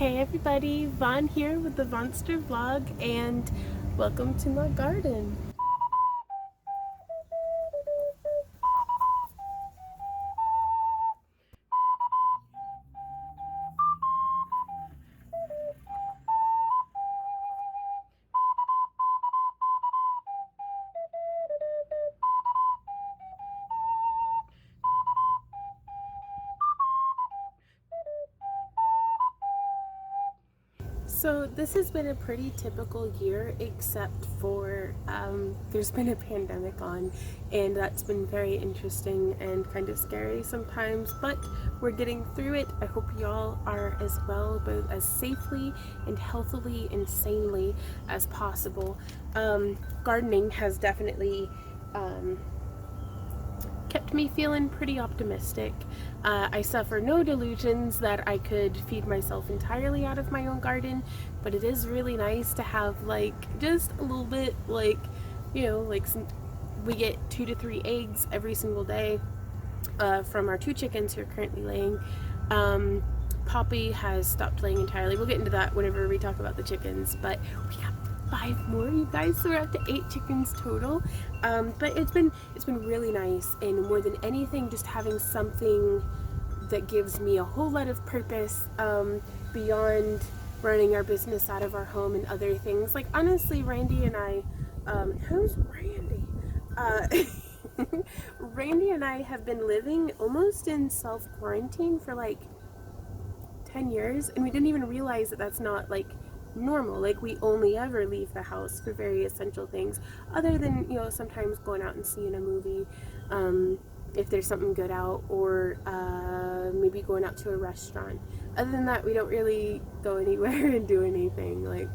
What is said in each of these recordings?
Hey everybody, Vaughn here with the Vonster vlog, and welcome to my garden. So this has been a pretty typical year, except for there's been a pandemic on, and that's been very interesting and kind of scary sometimes, but we're getting through it. I hope y'all are as well, both as safely and healthily and sanely as possible. Gardening has definitely kept me feeling pretty optimistic. I suffer no delusions that I could feed myself entirely out of my own garden, but it is really nice to have like just a little bit, we get 2 to 3 eggs every single day from our 2 chickens who are currently laying. Poppy has stopped laying entirely. We'll get into that whenever we talk about the chickens, but we got 5 more, you guys, so we're up to 8 chickens total. But it's been really nice, and more than anything, just having something that gives me a whole lot of purpose beyond running our business out of our home and other things. Like, honestly, Randy and I, who's Randy? Randy and I have been living almost in self-quarantine for like 10 years, and we didn't even realize that that's not like normal. Like, we only ever leave the house for very essential things, other than, sometimes going out and seeing a movie, if there's something good out, or maybe going out to a restaurant. Other than that, we don't really go anywhere and do anything, like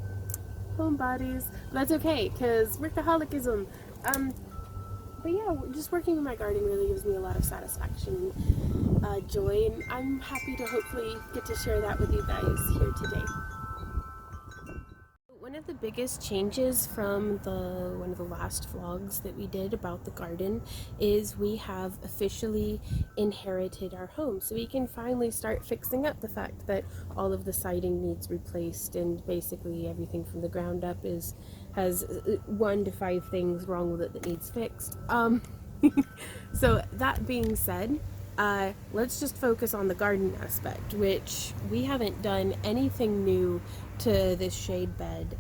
homebodies. That's okay, because workaholicism. But yeah, just working in my garden really gives me a lot of satisfaction and joy, and I'm happy to hopefully get to share that with you guys here today. One of the biggest changes from one of the last vlogs that we did about the garden is we have officially inherited our home. So we can finally start fixing up the fact that all of the siding needs replaced, and basically everything from the ground up has 1 to 5 things wrong with it that needs fixed. So that being said, let's just focus on the garden aspect, which we haven't done anything new to this shade bed.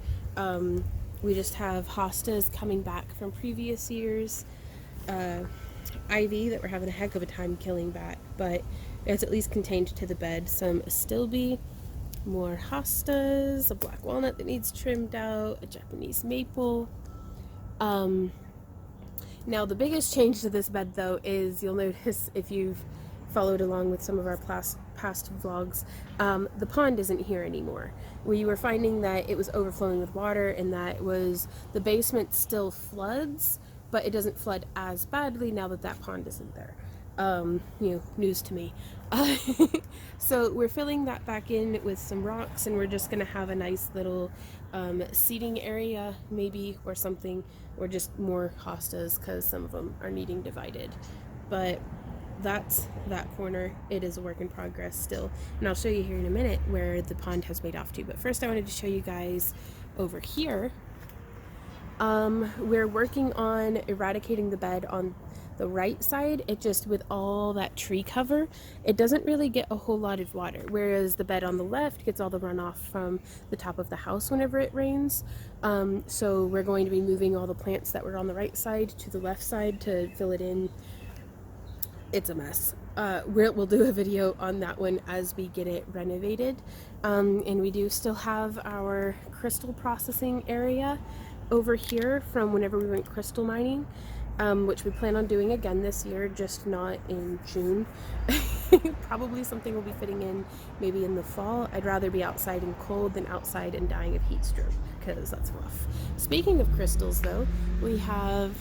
We just have hostas coming back from previous years, ivy that we're having a heck of a time killing back, but it's at least contained to the bed. Some astilbe, more hostas, a black walnut that needs trimmed out, a Japanese maple. Now, the biggest change to this bed, though, is you'll notice if you've followed along with some of our past vlogs, the pond isn't here anymore. We were finding that it was overflowing with water, and that the basement still floods, but it doesn't flood as badly now that that pond isn't there. News to me. So we're filling that back in with some rocks, and we're just going to have a nice little seating area maybe, or something, or just more hostas because some of them are needing divided. But that's that corner. It is a work in progress still, and I'll show you here in a minute where the pond has made off to. But first I wanted to show you guys over here. We're working on eradicating the bed on the right side. It just, with all that tree cover, it doesn't really get a whole lot of water, whereas the bed on the left gets all the runoff from the top of the house whenever it rains. So we're going to be moving all the plants that were on the right side to the left side to fill it in. It's a mess. We'll do a video on that one as we get it renovated. And we do still have our crystal processing area over here from whenever we went crystal mining, which we plan on doing again this year, just not in June. Probably something we'll be fitting in maybe in the fall. I'd rather be outside and cold than outside and dying of heat stroke, because that's rough. Speaking of crystals, though, we have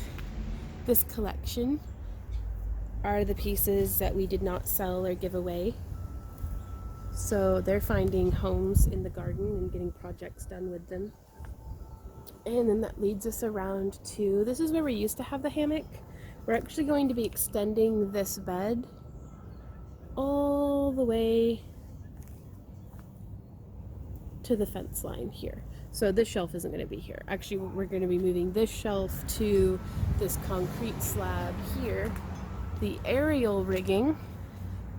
this collection. Are the pieces that we did not sell or give away. So they're finding homes in the garden and getting projects done with them. And then that leads us around to, this is where we used to have the hammock. We're actually going to be extending this bed all the way to the fence line here. So this shelf isn't going to be here. Actually, we're going to be moving this shelf to this concrete slab here. The aerial rigging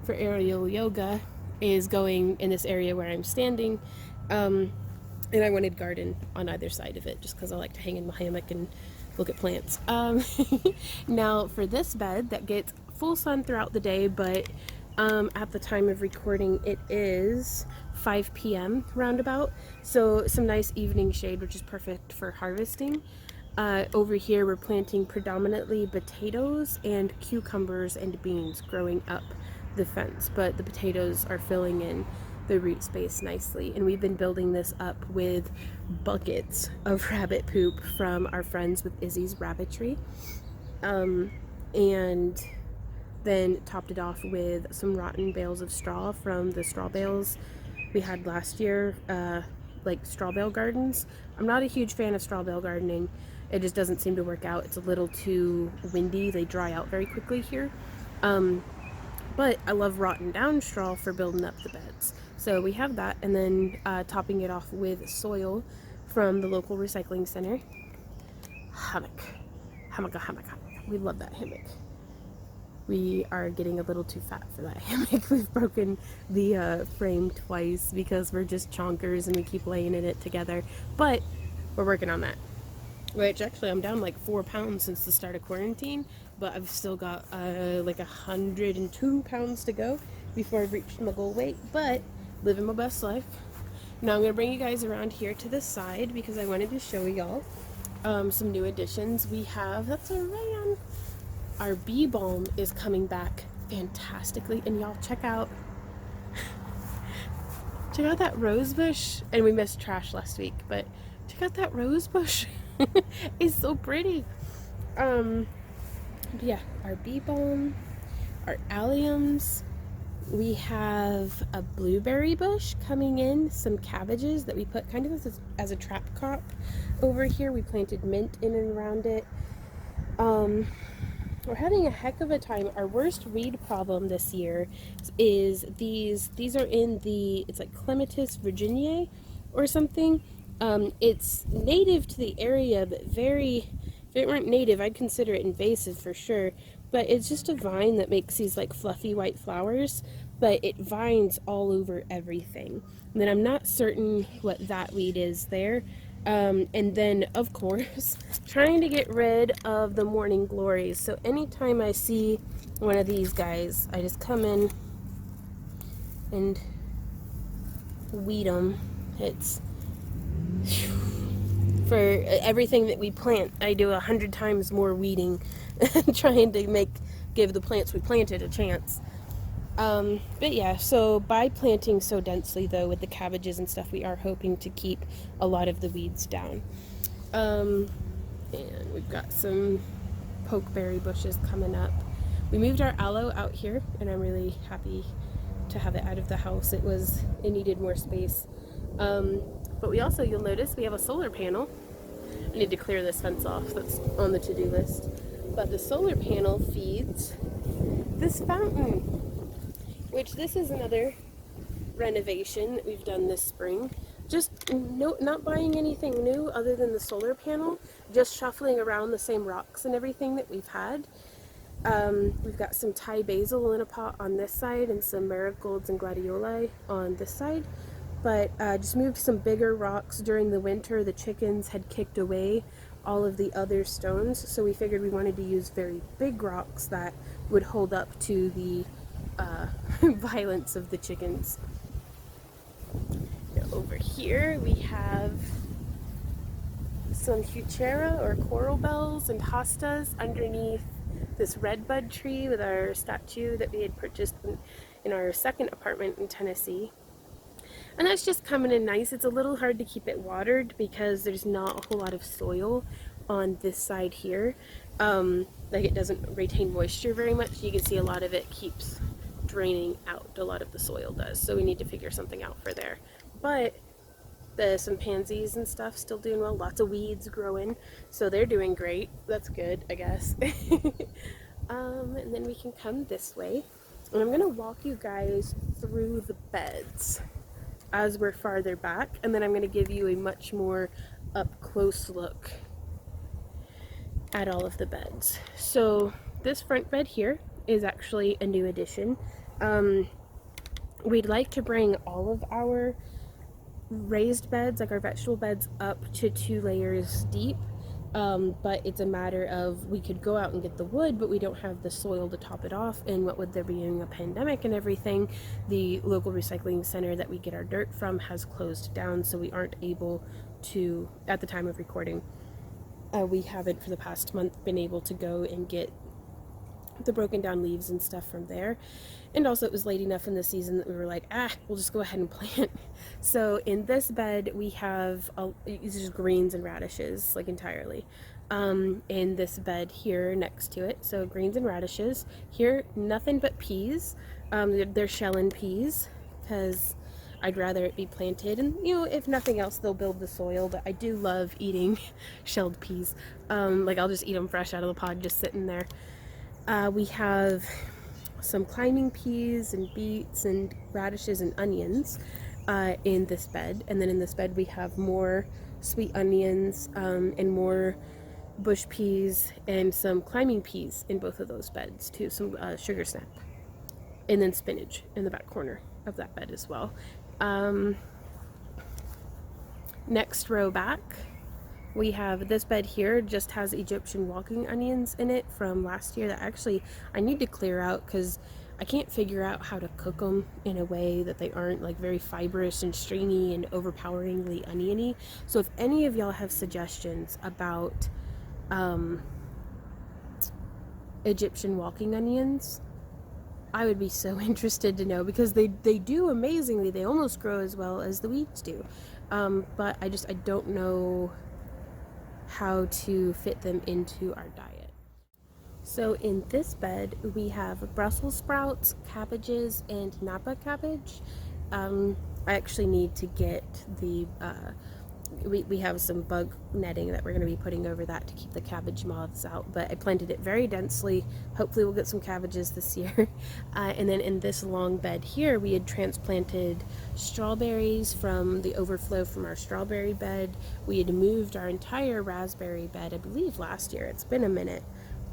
for aerial yoga is going in this area where I'm standing. And I wanted garden on either side of it just because I like to hang in my hammock and look at plants. Now for this bed that gets full sun throughout the day, but at the time of recording it is 5 p.m. roundabout, so some nice evening shade, which is perfect for harvesting. Over here we're planting predominantly potatoes and cucumbers and beans growing up the fence, but the potatoes are filling in the root space nicely, and we've been building this up with buckets of rabbit poop from our friends with Izzy's Rabbitry, and then topped it off with some rotten bales of straw from the straw bales we had last year, like straw bale gardens. I'm not a huge fan of straw bale gardening. It just doesn't seem to work out. It's a little too windy. They dry out very quickly here. But I love rotten down straw for building up the beds. So we have that, and then topping it off with soil from the local recycling center. Hammock. We love that hammock. We are getting a little too fat for that hammock. We've broken the frame twice because we're just chonkers and we keep laying in it together. But we're working on that. Which actually I'm down like 4 pounds since the start of quarantine, but I've still got like 102 pounds to go before I've reached my goal weight, but living my best life. Now I'm going to bring you guys around here to the side because I wanted to show y'all some new additions. We have, that's a ram. Our bee balm is coming back fantastically, and y'all check out that rose bush. And we missed trash last week, but check out that rose bush. It's so pretty. Yeah, our bee balm, our alliums. We have a blueberry bush coming in, some cabbages that we put kind of as a trap crop over here. We planted mint in and around it. We're having a heck of a time. Our worst weed problem this year is these are in the, it's like Clematis virginiae or something. It's native to the area, but very, if it weren't native, I'd consider it invasive for sure. But it's just a vine that makes these like fluffy white flowers, but it vines all over everything. And then I'm not certain what that weed is there. And then, of course, trying to get rid of the morning glories. So anytime I see one of these guys, I just come in and weed them. It's for everything that we plant. I do 100 times more weeding, trying to give the plants we planted a chance. But yeah, so by planting so densely though with the cabbages and stuff, we are hoping to keep a lot of the weeds down. And we've got some pokeberry bushes coming up. We moved our aloe out here, and I'm really happy to have it out of the house. It needed more space. But we also, you'll notice, we have a solar panel. I need to clear this fence off. That's on the to-do list. But the solar panel feeds this fountain, which this is another renovation that we've done this spring. Just not buying anything new other than the solar panel, just shuffling around the same rocks and everything that we've had. We've got some Thai basil in a pot on this side and some marigolds and gladioli on this side. But just moved some bigger rocks during the winter. The chickens had kicked away all of the other stones, so we figured we wanted to use very big rocks that would hold up to the violence of the chickens. Now over here we have some heuchera or coral bells and hostas underneath this redbud tree with our statue that we had purchased in our second apartment in Tennessee. And that's just coming in nice. It's a little hard to keep it watered because there's not a whole lot of soil on this side here. Like it doesn't retain moisture very much. You can see a lot of it keeps draining out. A lot of the soil does. So we need to figure something out for there. But some pansies and stuff still doing well. Lots of weeds growing. So they're doing great. That's good, I guess. And then we can come this way. And I'm going to walk you guys through the beds. as we're farther back, and then I'm going to give you a much more up close look at all of the beds. So this front bed here is actually a new addition. We'd like to bring all of our raised beds, like our vegetable beds, up to 2 layers deep. But it's a matter of, we could go out and get the wood, but we don't have the soil to top it off, and what would there be in a pandemic and everything, the local recycling center that we get our dirt from has closed down, so we aren't able to, at the time of recording, we haven't for the past month been able to go and get the broken down leaves and stuff from there. And also it was late enough in the season that we were like, we'll just go ahead and plant. So in this bed we have just greens and radishes, like entirely. In this bed here next to it, so greens and radishes. Here, nothing but peas. They're shelling peas because I'd rather it be planted, and you know, if nothing else, they'll build the soil. But I do love eating shelled peas. Like I'll just eat them fresh out of the pod, just sitting there. We have some climbing peas and beets and radishes and onions in this bed, and then in this bed we have more sweet onions and more bush peas and some climbing peas in both of those beds too, some sugar snap, and then spinach in the back corner of that bed as well. Next row back, we have this bed here, just has Egyptian walking onions in it from last year that actually I need to clear out because I can't figure out how to cook them in a way that they aren't like very fibrous and stringy and overpoweringly oniony. So if any of y'all have suggestions about Egyptian walking onions, I would be so interested to know, because they do amazingly. They almost grow as well as the weeds do. But I don't know how to fit them into our diet. So in this bed we have Brussels sprouts, cabbages, and Napa cabbage. I actually need to get the we have some bug netting that we're going to be putting over that to keep the cabbage moths out, but I planted it very densely. Hopefully we'll get some cabbages this year. And then in this long bed here we had transplanted strawberries from the overflow from our strawberry bed. We had moved our entire raspberry bed, I believe last year. It's been a minute,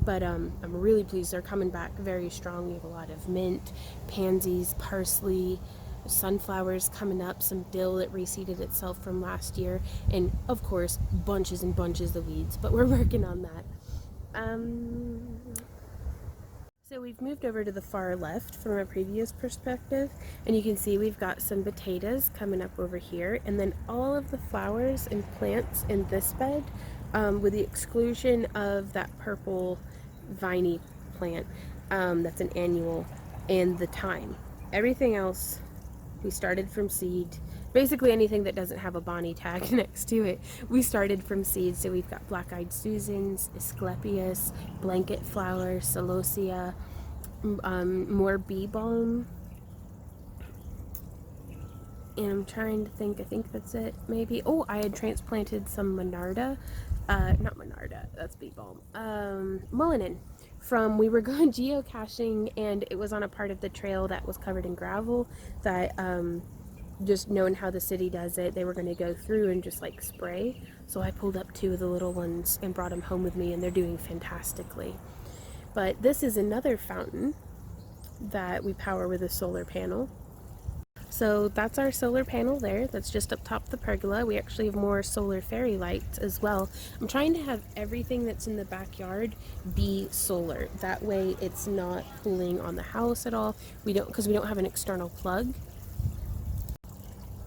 but I'm really pleased. They're coming back very strong. We have a lot of mint, pansies, parsley, sunflowers coming up, some dill that reseeded itself from last year, and of course bunches and bunches of weeds, but we're working on that. So we've moved over to the far left from a previous perspective, and you can see we've got some potatoes coming up over here, and then all of the flowers and plants in this bed, with the exclusion of that purple viney plant that's an annual, and the thyme. Everything else we started from seed. Basically anything that doesn't have a Bonnie tag next to it, we started from seed. So we've got black-eyed Susans, Asclepias, blanket flower, celosia, more bee balm, and I'm trying to think, I think that's it maybe. Oh, I had transplanted some Monarda, not Monarda, that's bee balm, Mullein. We were going geocaching, and it was on a part of the trail that was covered in gravel that, just knowing how the city does it, they were going to go through and just like spray. So I pulled up 2 of the little ones and brought them home with me, and they're doing fantastically. But this is another fountain that we power with a solar panel. So that's our solar panel there. That's just up top the pergola. We actually have more solar fairy lights as well. I'm trying to have everything that's in the backyard be solar. That way it's not cooling on the house at all. Because we don't have an external plug.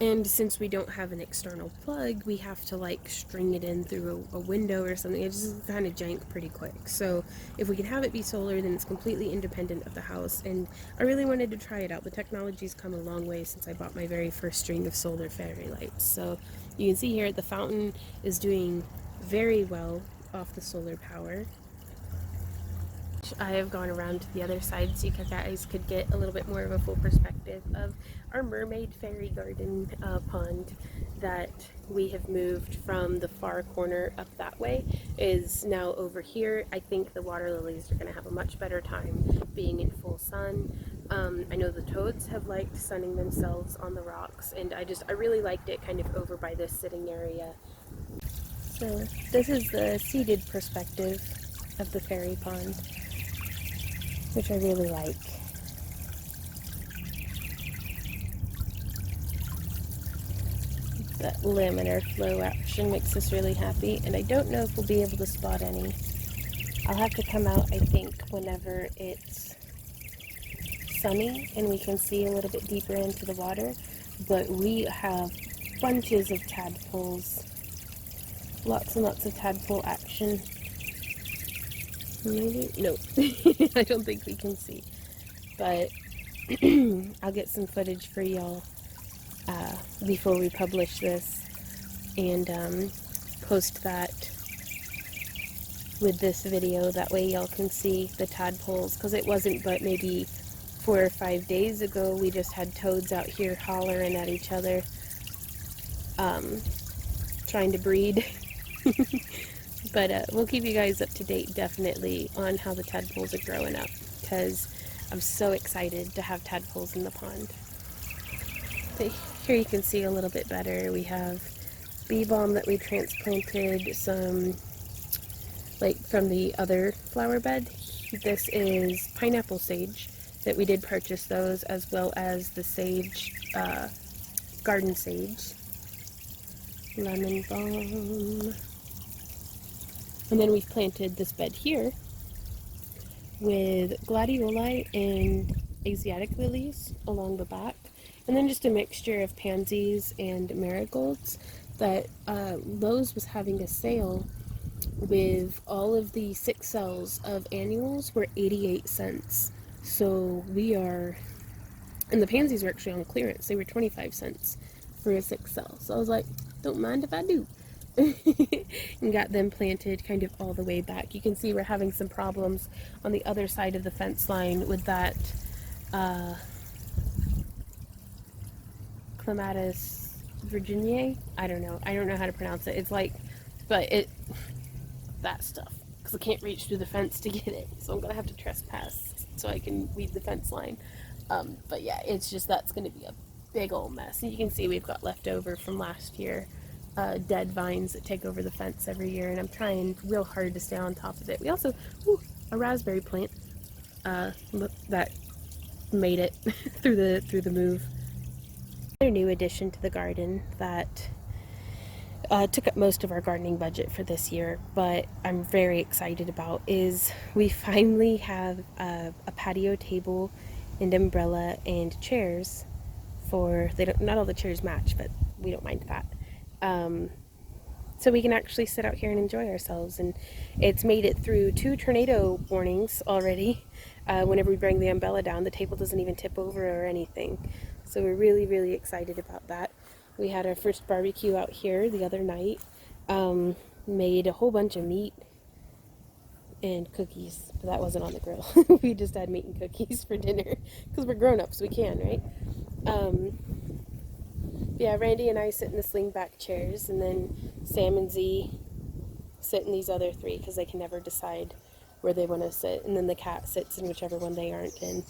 And since we don't have an external plug, we have to like string it in through a window or something. It just kind of jank pretty quick. So if we can have it be solar, then it's completely independent of the house. And I really wanted to try it out. The technology's come a long way since I bought my very first string of solar fairy lights. So you can see here the fountain is doing very well off the solar power. I have gone around to the other side so you guys could get a little bit more of a full perspective of our mermaid fairy garden pond that we have moved from the far corner up that way is now over here. I think the water lilies are going to have a much better time being in full sun. I know the toads have liked sunning themselves on the rocks, and I really liked it kind of over by this sitting area. So this is the seated perspective of the fairy pond, which I really like. That laminar flow action makes us really happy, and I don't know if we'll be able to spot any. I'll have to come out, I think, whenever it's sunny and we can see a little bit deeper into the water, but we have bunches of tadpoles, lots and lots of tadpole action. Maybe? Nope. I don't think we can see, but I'll get some footage for y'all before we publish this, and post that with this video. That way y'all can see the tadpoles, because it wasn't but maybe 4 or 5 days ago we just had toads out here hollering at each other, trying to breed. But we'll keep you guys up to date definitely on how the tadpoles are growing up, because I'm so excited to have tadpoles in the pond. But here you can see a little bit better. We have bee balm that we transplanted, some like from the other flower bed. This is pineapple sage that we did purchase those, as well as the sage, garden sage, lemon balm. And then we've planted this bed here with gladioli and Asiatic lilies along the back, and then just a mixture of pansies and marigolds. That Lowe's was having a sale with all of the 6 cells of annuals were 88 cents. So we are, and the pansies were actually on clearance. They were 25 cents for a 6 cell. So I was like, don't mind if I do. And got them planted kind of all the way back. You can see we're having some problems on the other side of the fence line with that Clematis virginiae. I don't know how to pronounce it. It's like, but that stuff, because I can't reach through the fence to get it, so I'm gonna have to trespass so I can weed the fence line. But yeah, it's just, that's gonna be a big old mess. And you can see we've got leftover from last year, dead vines that take over the fence every year, and I'm trying real hard to stay on top of it. We also, a raspberry plant that made it through the move. Another new addition to the garden that took up most of our gardening budget for this year, but I'm very excited about, is we finally have a patio table and umbrella and chairs for, not all the chairs match, but we don't mind that. So we can actually sit out here and enjoy ourselves, and it's made it through 2 tornado warnings already. Whenever we bring the umbrella down, the table doesn't even tip over or anything. So we're really, really excited about that. We had our first barbecue out here the other night. Made a whole bunch of meat and cookies, but that wasn't on the grill. We just had meat and cookies for dinner, because we're grown-ups, we can, right? Yeah, Randy and I sit in the sling-back chairs, and then Sam and Z sit in these other 3, because they can never decide where they want to sit, and then the cat sits in whichever one they aren't in.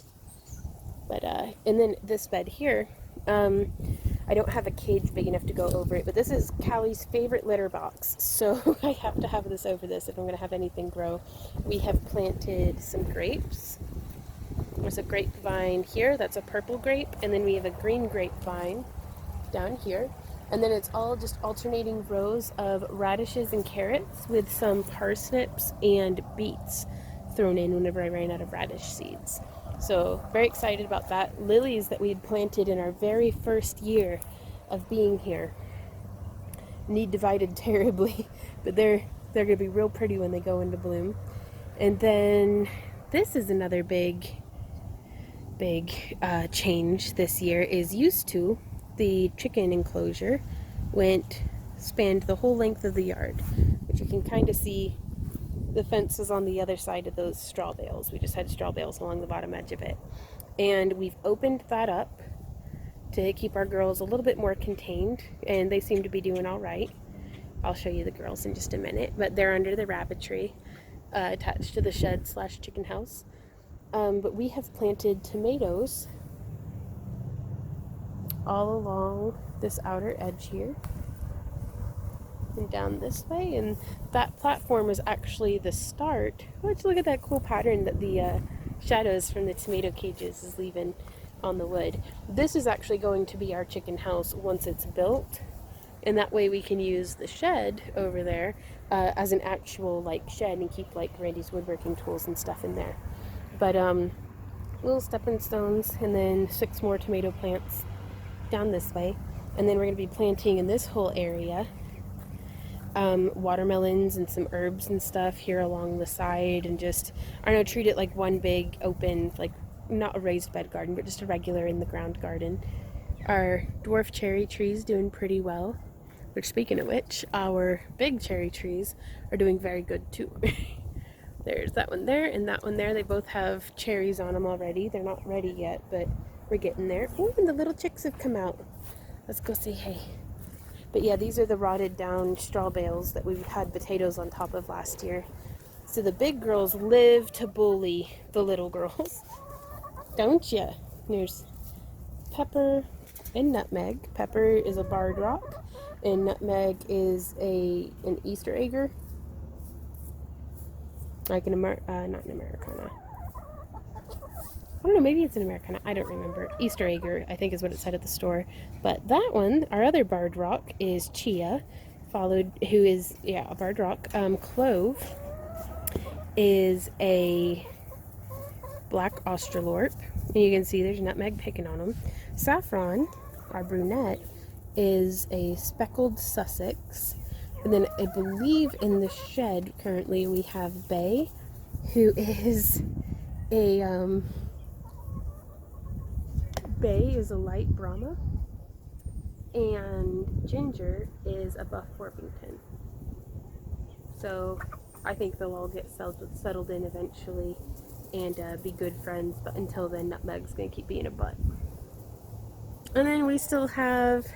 But and then this bed here, I don't have a cage big enough to go over it, but this is Callie's favorite litter box, so I have to have this over this if I'm going to have anything grow. We have planted some grapes. There's a grapevine here, that's a purple grape, and then we have a green grapevine down here. And then it's all just alternating rows of radishes and carrots with some parsnips and beets thrown in whenever I ran out of radish seeds. So very excited about that. Lilies that we had planted in our very first year of being here need divided terribly, but they're going to be real pretty when they go into bloom. And then this is another big change this year, is used to the chicken enclosure spanned the whole length of the yard, which you can kind of see. The fence was on the other side of those straw bales. We just had straw bales along the bottom edge of it. And we've opened that up to keep our girls a little bit more contained, and they seem to be doing all right. I'll show you the girls in just a minute, but they're under the rabbit tree attached to the shed / chicken house. But we have planted tomatoes all along this outer edge here and down this way, and that platform is actually the start. Let's look at that cool pattern that the shadows from the tomato cages is leaving on the wood. This is actually going to be our chicken house once it's built, and that way we can use the shed over there as an actual like shed and keep like Randy's woodworking tools and stuff in there. But little stepping stones, and then 6 more tomato plants down this way, and then we're going to be planting in this whole area watermelons and some herbs and stuff here along the side, and just, I don't know, treat it like one big open, like not a raised bed garden, but just a regular in the ground garden. Our dwarf cherry trees doing pretty well, which, speaking of which, our big cherry trees are doing very good too. There's that one there and that one there. They both have cherries on them already. They're not ready yet, but we're getting there. Oh, and the little chicks have come out. Let's go say hey. But yeah, these are the rotted down straw bales that we had potatoes on top of last year. So the big girls live to bully the little girls. Don't ya? There's Pepper and Nutmeg. Pepper is a barred rock, and Nutmeg is an Easter egger. Like not an Americana. I don't know, maybe it's an Americana. I don't remember. Easter egger, I think, is what it said at the store. But that one, our other barred rock, is Chia, who is, yeah, a barred rock. Clove is a black Australorp. And you can see there's Nutmeg picking on them. Saffron, our brunette, is a speckled Sussex. And then I believe in the shed currently we have Bay, who is a light Brahma, and Ginger is a buff Orpington. So I think they'll all get settled in eventually and be good friends, but until then Nutmeg's gonna keep being a butt. And then we still have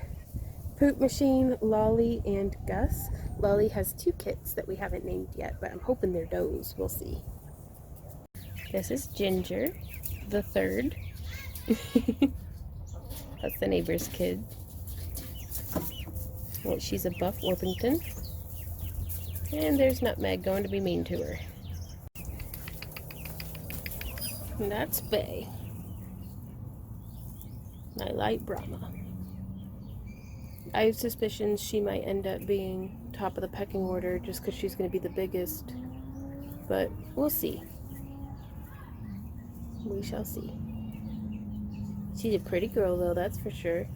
Poop Machine, Lolly, and Gus. Lolly has 2 kits that we haven't named yet, but I'm hoping they're does. We'll see. This is Ginger, the third. That's the neighbor's kid. Well, she's a buff Orpington. And there's Nutmeg going to be mean to her. And that's Bay, my light Brahma. I have suspicions she might end up being top of the pecking order just because she's going to be the biggest. But we'll see. We shall see. She's a pretty girl though, that's for sure.